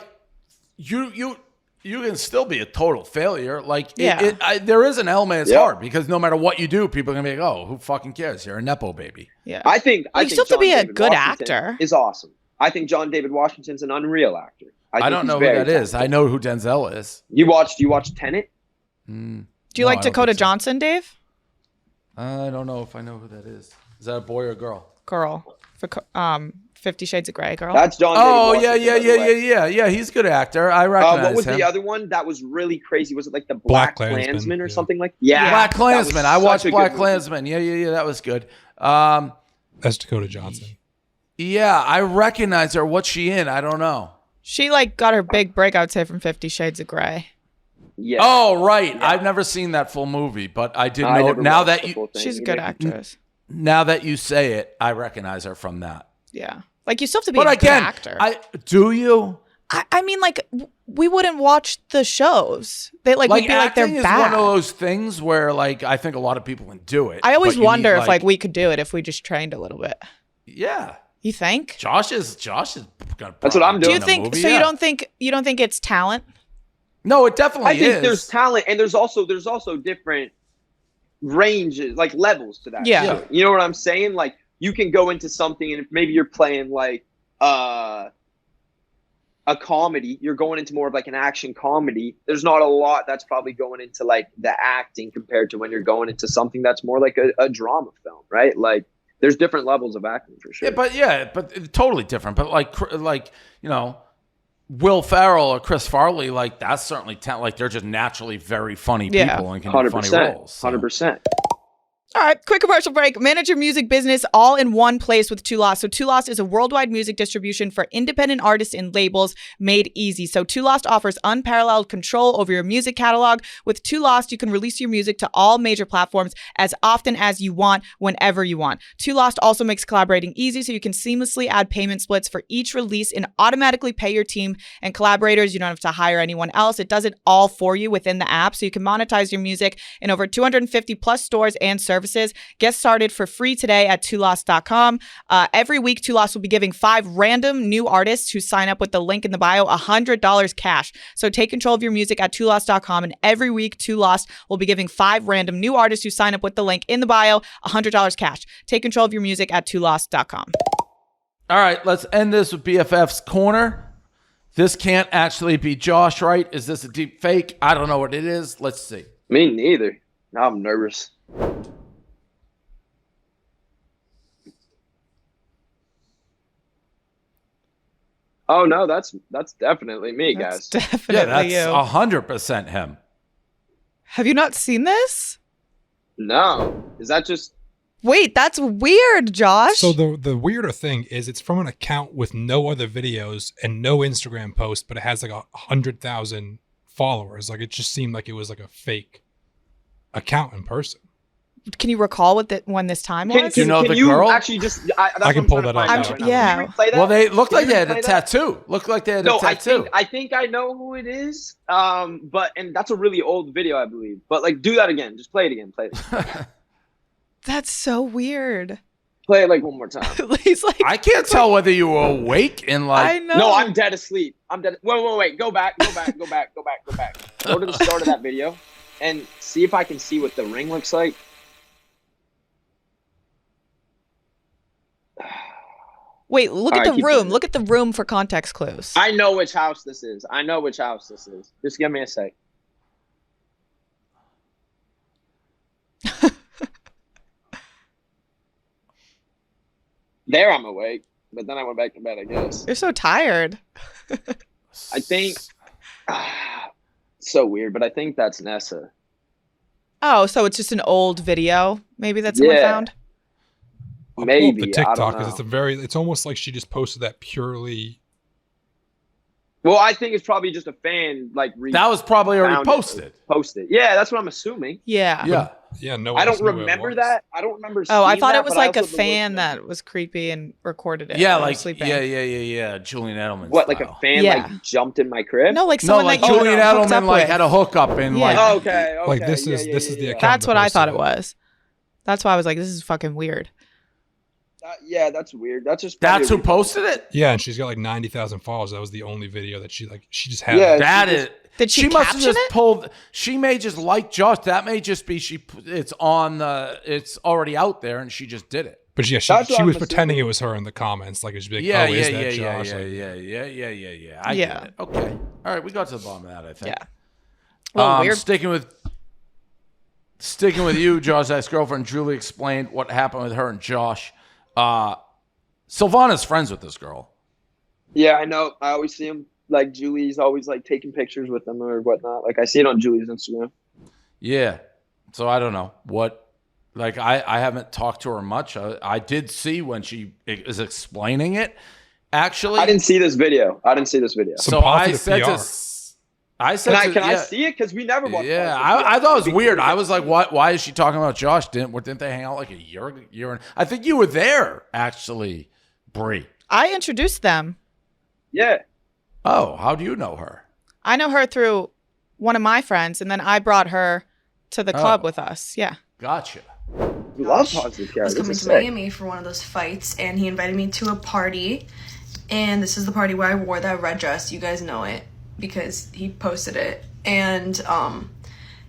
you can still be a total failure. Like Yeah. there is an element. It's Yeah. hard because no matter what you do, people are gonna be like, "Oh, who fucking cares? You're a nepo baby." Yeah. I think Well, you think still have to John be a David good Washington actor. Is awesome. I think John David Washington's an unreal actor. I think don't he's know who very that is. talented. I know who Denzel is. You watched Tenet? Do you No, like I don't Dakota think so. Johnson, Dave? I don't know if I know who that is. Is that a boy or a girl? Girl. For 50 Shades of Grey, girl. That's John. Oh David Washington, by the way. yeah. He's a good actor. I recognize What was him. the other one that was really crazy? Was it like the Black Black Klansman, Klansman or yeah. something like? Yeah, Black that was Klansman. I such watched a good Black movie. Klansman. Yeah. That was good. That's Dakota Johnson. Yeah, I recognize her. What's she in? I don't know. She like got her big break, I would say, from 50 Shades of Grey. Yeah. Oh, right. I've never seen that full movie, but I did I know never now watched that the you full thing She's a good either. actress. now that you say it, I recognize her from that. Yeah. Like you still have to be But a again, good actor. do you? I mean, like we wouldn't watch the shows. They like we'd be like they're acting is bad. one of those things where like I think a lot of people can do it. I always but you wonder need, if like we could do it if we just trained a little bit. yeah. You think? Josh is gonna. That's what I'm probably Do doing. you in a think movie, so? yeah. You don't think it's talent? No, it definitely I think is. there's talent, and there's also different ranges, like levels to that. Yeah. shit. You know what I'm saying? Like you can go into something, and if maybe you're playing like a comedy. You're going into more of like an action comedy. There's not a lot that's probably going into like the acting compared to when you're going into something that's more like a drama film, right? Like there's different levels of acting for sure. But it's totally different. But like you know, Will Ferrell or Chris Farley, like that's certainly like they're just naturally very funny people and can do funny roles. 100%. All right, quick commercial break. Manage your music business all in one place with Two Lost. So Two Lost is a worldwide music distribution for independent artists and labels made easy. So Two Lost offers unparalleled control over your music catalog. With Two Lost, you can release your music to all major platforms as often as you want, whenever you want. Two Lost also makes collaborating easy, so you can seamlessly add payment splits for each release and automatically pay your team and collaborators. You don't have to hire anyone else. It does it all for you within the app, so you can monetize your music in over 250 plus stores and services. Get started for free today at twolost.com. Every week, Two Lost will be giving 5 random new artists who sign up with the link in the bio $100 cash. So take control of your music at twolost.com, and every week, Two Lost will be giving 5 random new artists who sign up with the link in the bio $100 cash. Take control of your music at twolost.com. All right, let's end this with BFF's Corner. This can't actually be Josh, right? Is this a deep fake? I don't know what it is. Let's see. Me neither. Now I'm nervous. Oh no, that's definitely me, guys. Definitely that's you. 100% him. Have you not seen this? No, is that just? Wait, that's weird, Josh. So the weirder thing is it's from an account with no other videos and no Instagram post, but it has like 100,000 followers. Like it just seemed like it was like a fake account in person. Can you recall when this time was? Do you know the girl? Actually, just I can pull that up. Yeah. Well, they look like they had a tattoo. Look like they had a tattoo. I think I know who it is. And that's a really old video, I believe. But like, do that again. Just play it again. Play it. That's so weird. Play it like one more time. He's like, I can't tell whether you were awake and like. I know. No, I'm dead asleep. I'm dead. Wait. Go back. Go to the start of that video and see if I can see what the ring looks like. Wait, look at the room. Look at the room for context clues. I know which house this is. Just give me a sec. There I'm awake, but then I went back to bed, I guess. You're so tired. I think so weird, but I think that's Nessa. Oh, so it's just an old video maybe that someone found? Maybe. The TikTok, because it's almost like she just posted that purely. Well, I think it's probably just a fan that was probably already posted. Yeah, that's what I'm assuming. Yeah. Yeah, no. I don't remember that. I don't remember. Oh, I thought that, it was like a fan that was creepy and recorded it. Yeah, like sleeping. Yeah. Julian Edelman. What, like a fan like jumped in my crib? No, like someone like Julian Edelman like had a hookup and like. Okay. Like this is the account. That's what I thought it was. That's why I was like, this is fucking weird. Yeah, that's weird. That's who posted it. Yeah, and she's got like 90,000 followers. That was the only video that she just had. Yeah, that is. Did she must have just it? pulled. She may just like Josh. That may just be it's on the. It's already out there, and she just did it. But yeah, she was pretending it was her in the comments, like it's like, yeah. Is that Josh? I get it. Okay, all right, we got to the bottom of that. I think. Yeah. Well, weird. Sticking with you, Josh's ex-girlfriend. Julie explained what happened with her and Josh. Sylvana's friends with this girl. Yeah, I know. I always see him. Like Julie's always like taking pictures with them or whatnot. Like I see it on Julie's Instagram. Yeah. So I don't know what. Like I haven't talked to her much. I did see when she is explaining it. Actually, I didn't see this video. So I said can I see it? Because we never watched. Yeah, I thought it was weird. I was like, "What? Why is she talking about Josh? Didn't they hang out like a year? I think you were there actually, Bree. I introduced them. Yeah. Oh, how do you know her? I know her through one of my friends, and then I brought her to the club with us. Yeah. Gotcha. We love positive I was coming to Miami for one of those fights, and he invited me to a party. And this is the party where I wore that red dress. You guys know it because he posted it. And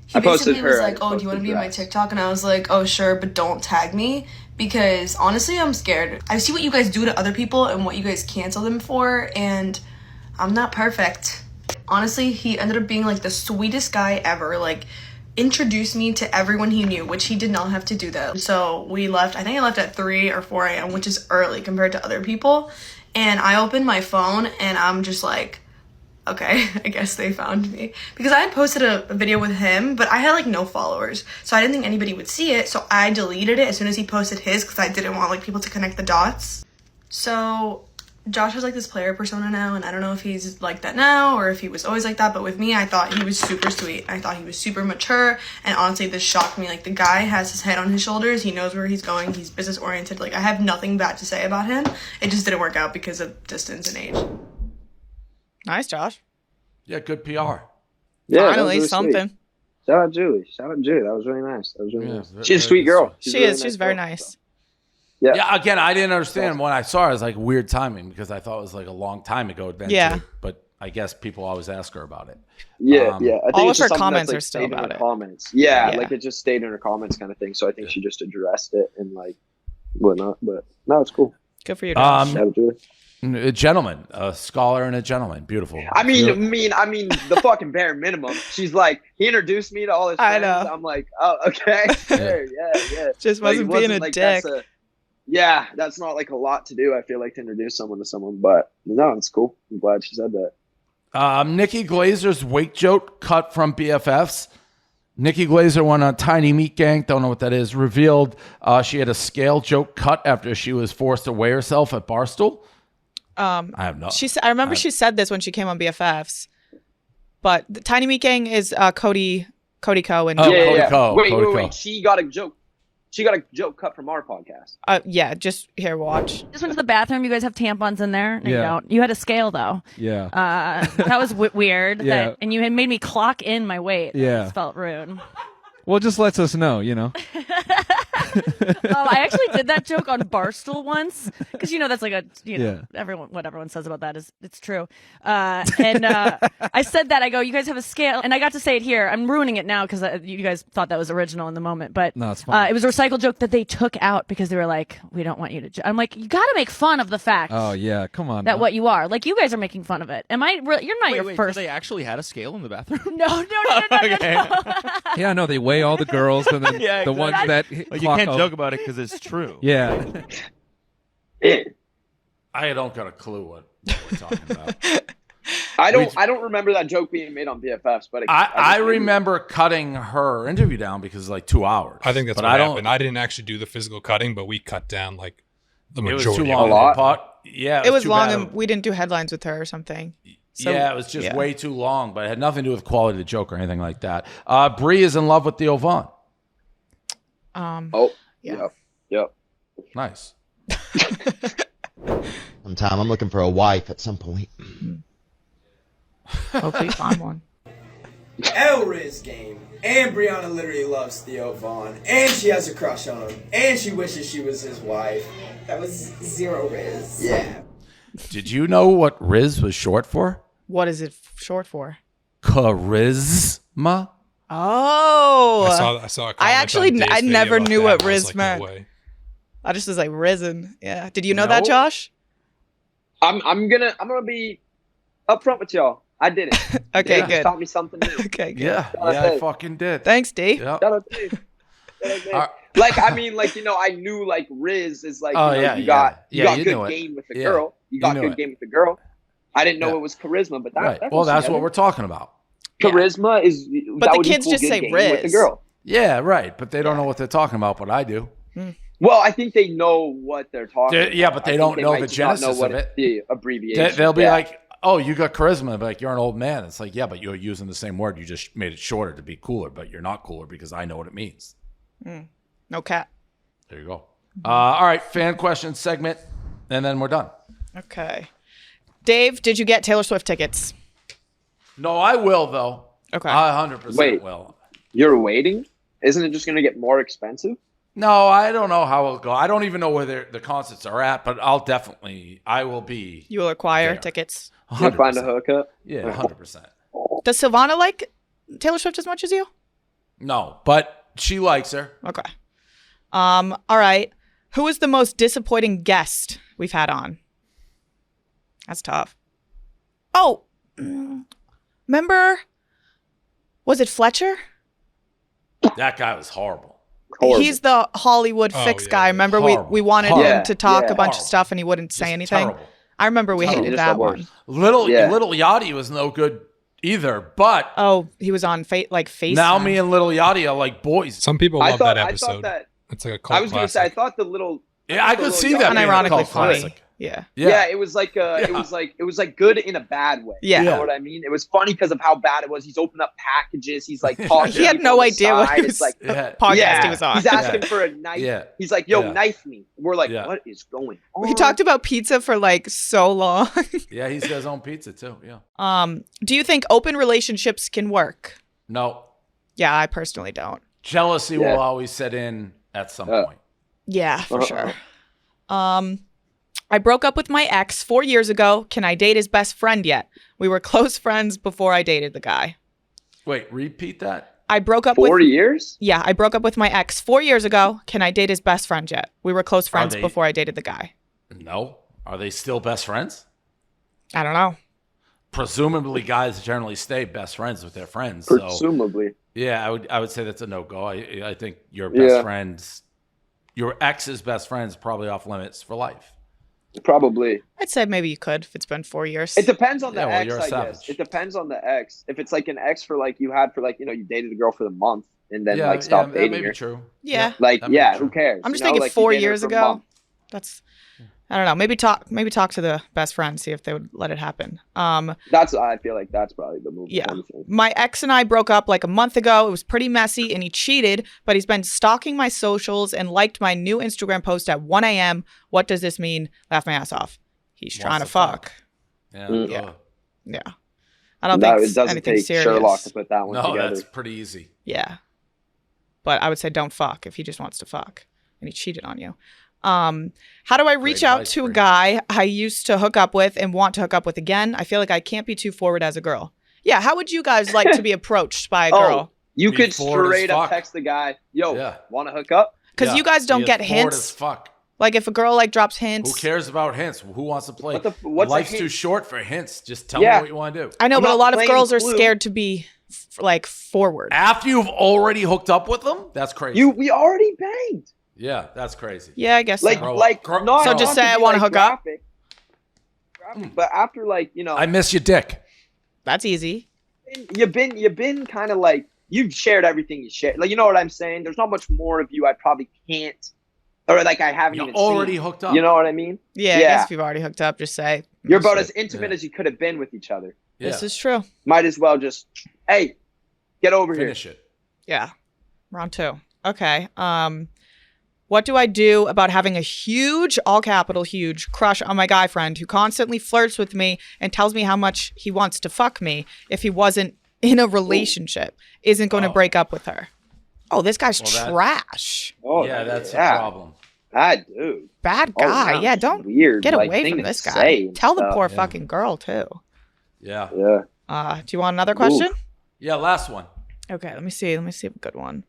he basically was like, "Oh, do you want to be in my TikTok?" And I was like, "Oh, sure, but don't tag me." Because honestly, I'm scared. I see what you guys do to other people and what you guys cancel them for, and I'm not perfect. Honestly, he ended up being like the sweetest guy ever. Like, introduced me to everyone he knew, which he did not have to do that. So we left, I think I left at 3 or 4 a.m., which is early compared to other people. And I opened my phone and I'm just like, okay, I guess they found me. Because I had posted a video with him, but I had like no followers. So I didn't think anybody would see it. So I deleted it as soon as he posted his because I didn't want like people to connect the dots. So Josh has like this player persona now, and I don't know if he's like that now or if he was always like that, but with me, I thought he was super sweet. I thought he was super mature, and honestly, this shocked me. Like, the guy has his head on his shoulders. He knows where he's going. He's business oriented. Like, I have nothing bad to say about him. It just didn't work out because of distance and age. Nice, Josh. Yeah, good PR. Yeah, that was Finally, really something. sweet. Shout out Julie. That was really nice. Yeah, She's a sweet girl. She really is. She's nice very girl, nice. so. Yeah. Yeah, again, I didn't understand when I saw her. It was like weird timing because I thought it was like a long time ago. Then Yeah. too, but I guess people always ask her about it. Yeah, yeah. I think all it's of her just something comments that's, like, are still stayed in about her it. Comments. Yeah, Yeah. like it just stayed in her comments kind of thing. So I think she just addressed it and like whatnot. But no, it's cool. Good for you, Josh. Shout out Julie. A gentleman, a scholar and a gentleman. Beautiful. I mean, the fucking bare minimum. She's like, he introduced me to all his I friends. know. I'm like, oh, okay, sure, yeah. Just Like, wasn't it being a like, dick. that's not like a lot to do. I feel like to introduce someone to someone, but no, it's cool. I'm glad she said that. Nikki Glaser's weight joke cut from BFFs. Nikki Glaser went on Tiny Meat Gang, don't know what that is, revealed she had a scale joke cut after she was forced to weigh herself at Barstool. I have no. I remember she said this when she came on BFFs, but the Tiny Meat Gang is Cody Co and Cody Co. Wait. She got a joke. She got a joke cut from our podcast. Yeah, just here, watch. Just went to the bathroom. You guys have tampons in there? No, you don't. You had a scale though. Yeah. That was weird. Yeah. And you had made me clock in my weight. Yeah. That just felt rude. Well, it just lets us know, you know. I actually did that joke on Barstool once because that's like a Yeah. what everyone says about that is it's true. And I said that I go, you guys have a scale, and I got to say it here. I'm ruining it now because you guys thought that was original in the moment, but No, it's fine. it was a recycled joke that they took out because they were like, we don't want you to. I'm like, you got to make fun of the fact Oh yeah, come on. that now. what you are. Like, you guys are making fun of it. Am I? You're not your first. They actually had a scale in the bathroom. No. Yeah, no, they weigh all the girls and then Yeah, the ones that Like, you can't joke about it because it's true. Yeah. I don't got a clue what we're talking about. I don't remember that joke being made on BFFs, but I remember cutting her interview down because it's like 2 hours. I think that's but what I don't. happened. I didn't actually do the physical cutting, but we cut down like the It was majority. too long. A lot? Part. Yeah, It was too long, bad. and we didn't do headlines with her or something. So, yeah, it was just yeah. way too long, but it had nothing to do with quality of the joke or anything like that. Bree is in love with Theo Vaughn. Yeah. Yep. Nice. Sometime I'm looking for a wife at some point. Hopefully find one. El-Riz game. And Brianna literally loves Theo Vaughn. And she has a crush on him. And she wishes she was his wife. That was zero Riz. Yeah. Did you know what Riz was short for? What is it short for? Charisma. Oh, I saw. A comment actually on Dave's I video never about knew that, what and I was Riz like, meant. No way. I just was like risen. Yeah. Did you know that, Josh? I'm gonna be upfront with y'all. I did it. Okay, Dave good. Taught me something new. Okay, good. Yeah, Shout out I Dave. fucking did. Thanks, D. Yeah. Shout out Dave. Like, I mean, like, I knew like Riz is like, you got knew good it. game with the Yeah. girl. You got knew good it. game with the girl. I didn't know Yeah. it was charisma, but that. Right. that Well, goes that's together. what we're talking about. Charisma is. But that the would kids equal just good say game with the Riz. girl. Yeah, right. But they don't know what they're talking about, but I do. Well, I think they know what they're talking about. Yeah, but they I don't think know might the just not genesis know what of it. The abbreviation. They'll be Yeah. like, oh, you got charisma, but like you're an old man. It's like, yeah, but you're using the same word. You just made it shorter to be cooler, but you're not cooler because I know what it means. No cat. There you go. All right, fan question segment, and then we're done. Okay. Dave, did you get Taylor Swift tickets? No, I will though. Okay. I 100% Wait. will. You're waiting? Isn't it just going to get more expensive? No, I don't know how it'll go. I don't even know where the concerts are at, but I will be. You will acquire there. tickets. You'll find a hookup? Yeah, 100%. Does Silvana like Taylor Swift as much as you? No, but she likes her. Okay. All right. Who is the most disappointing guest we've had on? That's tough. Oh, remember? Was it Fletcher? That guy was horrible. He's the Hollywood fix guy. Remember, we wanted him to talk a bunch of stuff and he wouldn't say anything. Terrible. I remember we hated that one. Little Yachty was no good either, but he was on FaceTime. Now me and Little Yachty are like boys. Some people love that episode. I thought that, it's like a cult I was going to say, I thought the little. Yeah, I could see that being a cult classic. Yeah. Yeah, it was like it was like good in a bad way. Yeah. You know what I mean? It was funny because of how bad it was. He's opening up packages. He's like talking. He had no idea what he was, podcast he was on. He's asking for a knife. Yeah. He's like, "Yo, knife me." We're like, "What is going on?" We talked about pizza for like so long. Yeah, he's got his own pizza too. Yeah. Do you think open relationships can work? No. Yeah, I personally don't. Jealousy will always set in at some point. Yeah, for sure. I broke up with my ex 4 years ago. Can I date his best friend yet? We were close friends before I dated the guy. Wait, repeat that? I broke up 4 years? Yeah, I broke up with my ex 4 years ago. Can I date his best friend yet? We were close friends before I dated the guy. No. Are they still best friends? I don't know. Presumably, guys generally stay best friends with their friends. Presumably. So, yeah, I would say that's a no-go. I think your best friends, your ex's best friends, probably off limits for life. Probably. I'd say maybe you could if it's been 4 years. It depends on the ex, you're a I savage. guess. It depends on the ex. If it's like an ex for like you had for like, you dated a girl for the month and then like stopped dating that may her. be true. Yeah. Like, who cares? I'm just You know, thinking like, 4 you dated her years for a ago. month. That's, I don't know. Maybe talk to the best friend, see if they would let it happen. I feel like that's probably the move. Yeah. My ex and I broke up like a month ago. It was pretty messy and he cheated, but he's been stalking my socials and liked my new Instagram post at 1 a.m. What does this mean? Laugh my ass off. He's trying to fuck. Yeah. Yeah. I don't think it doesn't anything take serious. Sherlock to put that one No, together. that's pretty easy. Yeah. But I would say don't fuck if he just wants to fuck and he cheated on you. How do I reach out to a guy I used to hook up with and want to hook up with again? I feel like I can't be too forward as a girl. Yeah, how would you guys like to be approached by a girl? You could straight up text the guy, "Yo, want to hook up?" Because you guys don't get hints. As fuck. Like if a girl like drops hints. Who cares about hints? Who wants to play? What's Life's a hint? too short for hints. Just tell me what you want to do. I know, I'm but a not lot of playing girls are Clue. scared to be like forward. After you've already hooked up with them, that's crazy. We already banged. Yeah, that's crazy. Yeah, I guess Like, so. not So just say I to be, want to like, hook up. graphic, but after I miss your dick. That's easy. you've been kind of like you've shared everything you shared. Like, you know what I'm saying? There's not much more of you I probably can't, or like I haven't You're even already seen. hooked up. You know what I mean? Yeah, I guess if you've already hooked up, just say You're about as intimate as you could have been with each other. this is true. Might as well just, hey, get over Finish here. it. Yeah. Round 2. Okay. What do I do about having a huge, all capital huge, crush on my guy friend who constantly flirts with me and tells me how much he wants to fuck me if he wasn't in a relationship, isn't going to break up with her? Oh, this guy's trash. Oh, yeah, that's a problem. Bad dude. Bad guy. Yeah, don't weird. get like, away thing from to this guy. say and Tell the stuff. poor fucking girl, too. Yeah. Yeah. Do you want another question? Yeah, last one. Okay, let me see. Let me see a good one.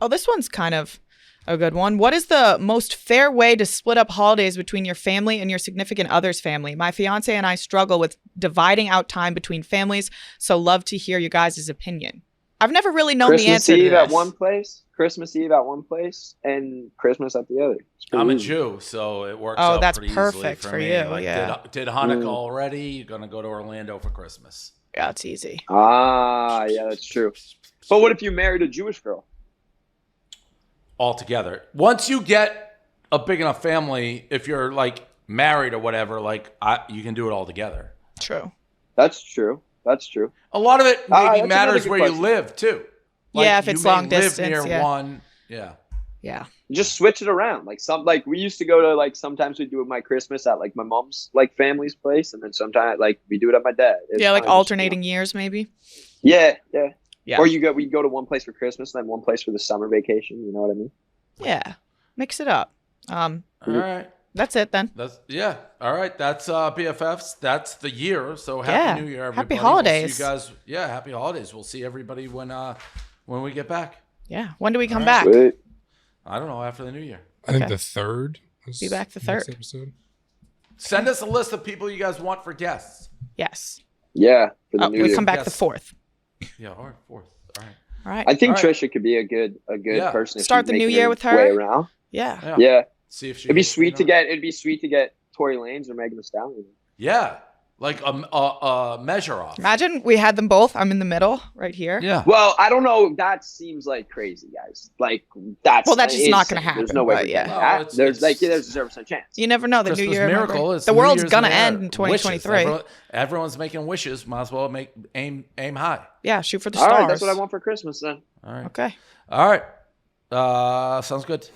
Oh, this one's kind of a good one. What is the most fair way to split up holidays between your family and your significant other's family? My fiance and I struggle with dividing out time between families, so love to hear you guys' opinion. I've never really known the answer to this. Christmas Eve at one place, and Christmas at the other. I'm a Jew, so it works Oh, out that's pretty perfect easily for me. you, Like, yeah. Did Hanukkah already? You're going to go to Orlando for Christmas. Yeah, it's easy. Ah, yeah, that's true. But what if you married a Jewish girl? Altogether. Once you get a big enough family, if you're like married or whatever, like you can do it all together. True. That's true. That's true. A lot of it maybe that's matters another where good you question. live too. Like, Yeah, if it's you may long distance, live near yeah. one. Yeah. Yeah. Just switch it around. Like we used to go to sometimes we do my Christmas at like my mom's family's place, and then sometimes we do it at my dad. It's Yeah, like kinda just, alternating years, maybe. Yeah. Yeah. Or we go to one place for Christmas and then one place for the summer vacation. You know what I mean? Yeah. Mix it up. All right. That's it then. All right. That's BFFs. That's the year. So happy Yeah. New Year, everybody. Happy We'll holidays. see you guys. Yeah, happy holidays. We'll see everybody when we get back. Yeah. When do we come All back? Sweet. I don't know, after the New Year. I think Okay. the 3rd. Be back the next 3rd. episode. Send us a list of people you guys want for guests. Yes. Yeah. For the new we year. come back Yes. the 4th. Yeah, all right, 4th. All right. All right. I think All right. Trisha could be a good Yeah. person. If Start she's the new making year with her. Way around. Yeah. Yeah. See if she. It'd be hits sweet to me or get. It'd be sweet to get Tory Lanez or Meg Thee Stallion. Yeah, like a measure off. Imagine we had them both. I'm in the middle right here. Yeah. Well, I don't know. That seems like crazy, guys. Like that's Well, that's just not insane. gonna happen, There's no way. but we're yeah. getting No, that. it's- There's it's- there's a 0% chance. You never know. The Christmas new year. miracle remember? is the New world's Year's gonna in the air. end in 2023. Wishes. Everyone's making wishes. Might as well aim high. Yeah. Shoot for the All stars. right, that's what I want for Christmas then. All right. Okay. All right. Sounds good.